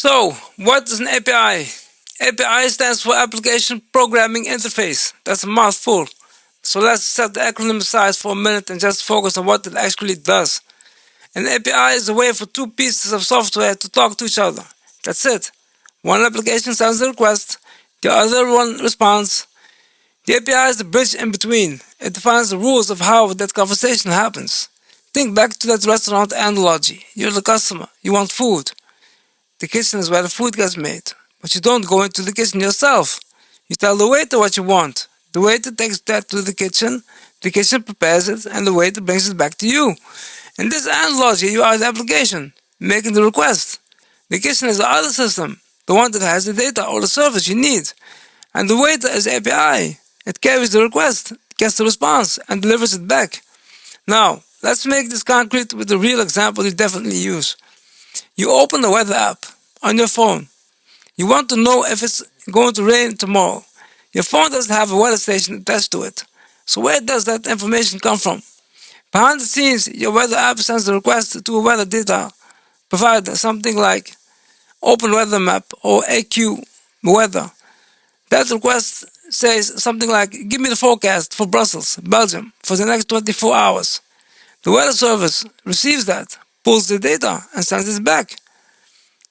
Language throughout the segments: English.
So, what is an API? API stands for Application Programming Interface. That's a mouthful. So let's set the acronym aside for a minute and just focus on what it actually does. An API is a way for two pieces of software to talk to each other. That's it. One application sends a request, the other one responds. The API is the bridge in between. It defines the rules of how that conversation happens. Think back to that restaurant analogy. You're the customer. You want food. The kitchen is where the food gets made. But you don't go into the kitchen yourself. You tell the waiter what you want. The waiter takes that to the kitchen prepares it, and the waiter brings it back to you. In this analogy, you are the application, making the request. The kitchen is the other system, the one that has the data or the service you need. And the waiter is the API. It carries the request, gets the response, and delivers it back. Now, let's make this concrete with a real example you definitely use. You open the weather app on your phone. You want to know if it's going to rain tomorrow. Your phone doesn't have a weather station attached to it. So where does that information come from? Behind the scenes, your weather app sends a request to a weather data provider, something like Open Weather Map or AQ Weather. That request says something like, give me the forecast for Brussels, Belgium, for the next 24 hours. The weather service receives that, pulls the data, and sends it back.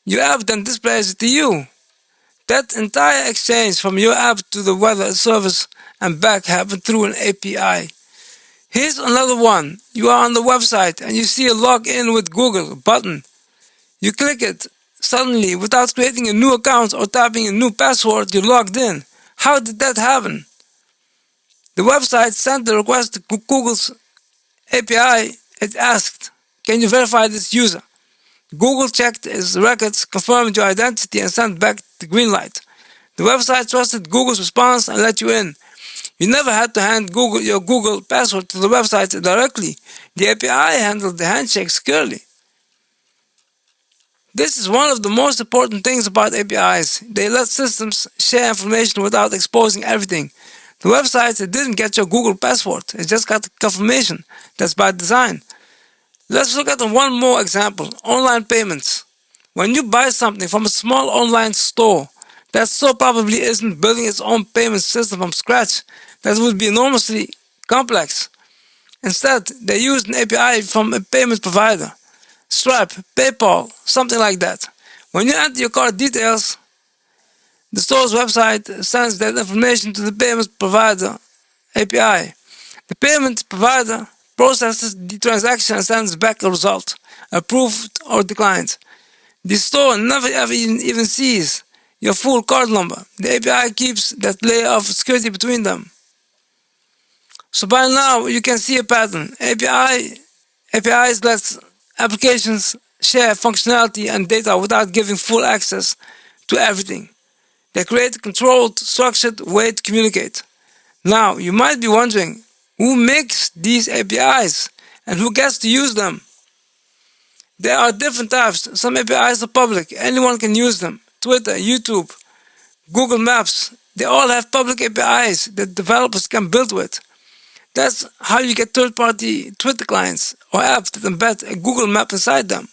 Your app then displays it to you. That entire exchange from your app to the weather service and back happened through an API. Here's another one. You are on the website and you see a login with Google button. You click it. Suddenly, without creating a new account or typing a new password, you're logged in. How did that happen? The website sent the request to Google's API. It asked, can you verify this user? Google checked his records, confirmed your identity, and sent back the green light. The website trusted Google's response and let you in. You never had to hand your Google password to the website directly. The API handled the handshake securely. This is one of the most important things about APIs. They let systems share information without exposing everything. The website didn't get your Google password. It just got confirmation. That's by design. Let's look at one more example. Online payments. When you buy something from a small online store, that store probably isn't building its own payment system from scratch. That would be enormously complex. Instead, they used an API from a payment provider. Stripe, PayPal, something like that. When you enter your card details, the store's website sends that information to the payment provider API. The payment provider processes the transaction and sends back a result, approved or declined. The store never ever even sees your full card number. The API keeps that layer of security between them. So by now you can see a pattern. APIs let applications share functionality and data without giving full access to everything. They create a controlled, structured way to communicate. Now you might be wondering, who makes these APIs and who gets to use them? There are different types. Some APIs are public. Anyone can use them. Twitter, YouTube, Google Maps. They all have public APIs that developers can build with. That's how you get third-party Twitter clients or apps that embed a Google map inside them.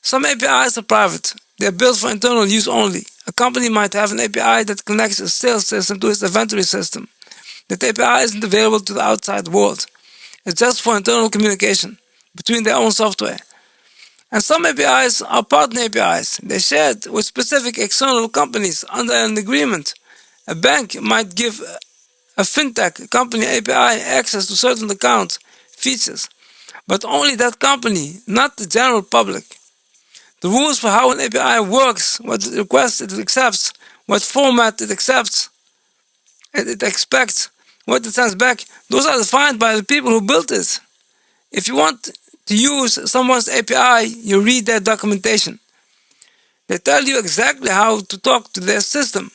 Some APIs are private. They are built for internal use only. A company might have an API that connects a sales system to its inventory system. That API isn't available to the outside world. It's just for internal communication between their own software. And some APIs are partner APIs. They're shared with specific external companies under an agreement. A bank might give a fintech company API access to certain account features, but only that company, not the general public. The rules for how an API works, what requests it accepts, what format it accepts, it expects, what it sends back, those are defined by the people who built it. If you want to use someone's API, you read their documentation. They tell you exactly how to talk to their system.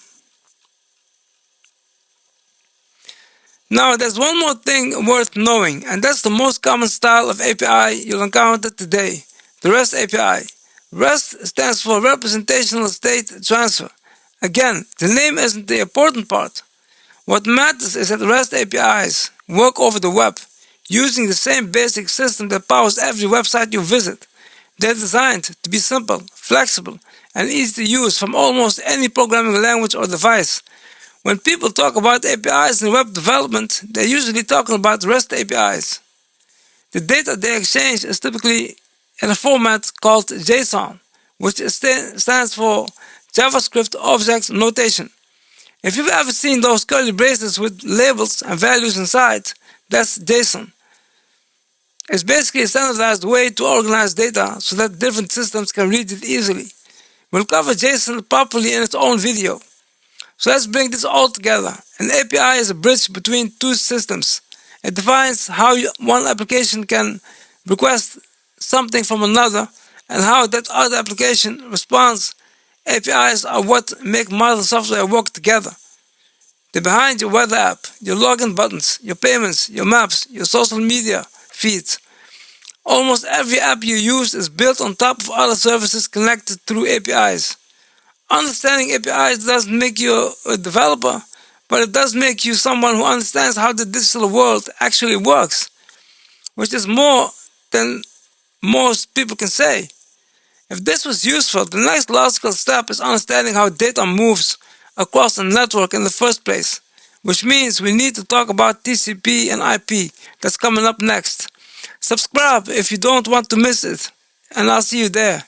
Now, there's one more thing worth knowing, and that's the most common style of API you'll encounter today, the REST API. REST stands for Representational State Transfer. Again, the name isn't the important part. What matters is that REST APIs work over the web, using the same basic system that powers every website you visit. They're designed to be simple, flexible, and easy to use from almost any programming language or device. When people talk about APIs in web development, they're usually talking about REST APIs. The data they exchange is typically in a format called JSON, which stands for JavaScript Object Notation. If you've ever seen those curly braces with labels and values inside, that's JSON. It's basically a standardized way to organize data so that different systems can read it easily. We'll cover JSON properly in its own video. So let's bring this all together. An API is a bridge between two systems. It defines how one application can request something from another and how that other application responds. APIs are what make modern software work together. They're behind your web app, your login buttons, your payments, your maps, your social media feeds. Almost every app you use is built on top of other services connected through APIs. Understanding APIs doesn't make you a developer, but it does make you someone who understands how the digital world actually works, which is more than most people can say. If this was useful, the next logical step is understanding how data moves across a network in the first place, which means we need to talk about TCP and IP. That's coming up next. Subscribe if you don't want to miss it, and I'll see you there.